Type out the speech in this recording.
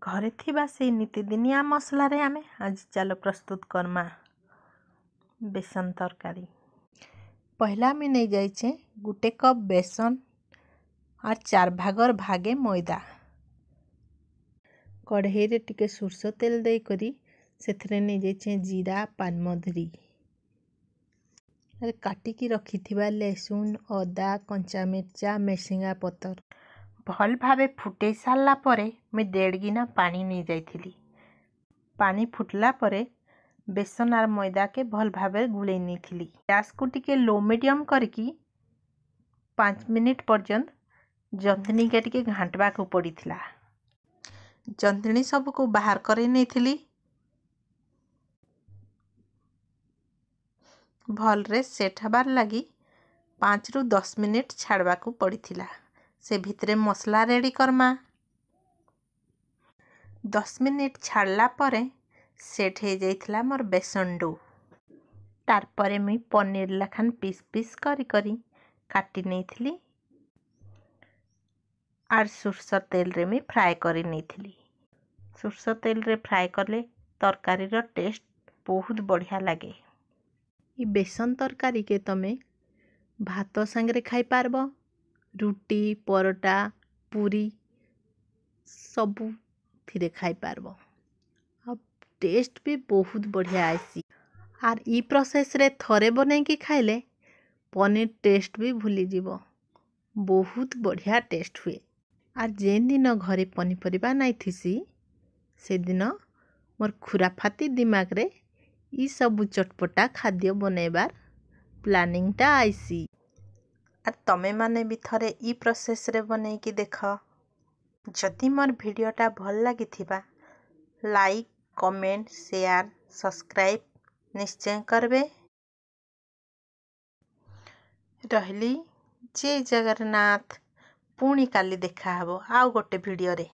घरे थिबा से नीतिदिनिया मसला रे आमे आज चलो प्रस्तुत करमा बेसन तरकारी। पहला आमे नहीं जाइछे गुटे कप बेसन और 4 भागर भागे मैदा। कढ़ई रे टिके सुरसो तेल दे करी सेथरे नहीं जाइछे जीरा पानमधुरी काटिकी रखी थिबा लहसुन अदा कंचा मिर्चा मेसिंगा पतर भल भावे फुटे सारला परे मैं 1.5 गिना पानी नहीं जाइथिली। पानी फुटला परे बेसन और मैदा के भल भावे गुले नहीं थिली। गैस को टिके लो मीडियम करके 5 मिनिट पर्यंत जंतनी के टिके घांटवा को पड़ी थिला। जंतनी सब को बाहर करे नहीं थिली। भल रे सेट हबार लगी 5 रु 10 मिनिट छाड़वा को पड़ी थिला। से भितरे मसला रेडी करमा। 10 मिनिट छाड़ला परे सेट हो जाइथिला मोर बेसन डो। तार परे मुई पनीर लखान पीस पीस करी करी काटी नहीं थिली और सुरसो तेल रे मी फ्राई करी नहीं थिली। सुरसो तेल रे फ्राई करले तरकारी रो टेस्ट बहुत बढ़िया लगे। ये बेसन तरकारी के तमे भात संगे खाई पारबो, रुटी परोटा पूरी सबू थिरे खाई पारबो। अब टेस्ट भी बहुत बढ़िया आईसी। और ई प्रोसेस रे थरे बने की खाइले पनीर टेस्ट भी भूली जीवो। बहुत बढ़िया टेस्ट हुए। और जेन दिन घरे पनीपरिबा नहीं थीसी से दिन मोर खुराफाती दिमाग रे ई सबू चटपटा खाद्य बनैबार प्लानिंग टा आईसी। और तमे माने भी थरे ई प्रोसेस रे बनै की देख। जदि मोर वीडियोटा भल लगी थिबा लाइक कमेंट शेयर सब्सक्राइब निश्चय करबे। रहली जय जगन्नाथ। पुणी काली देखा हबो आउ गोटे वीडियो रे।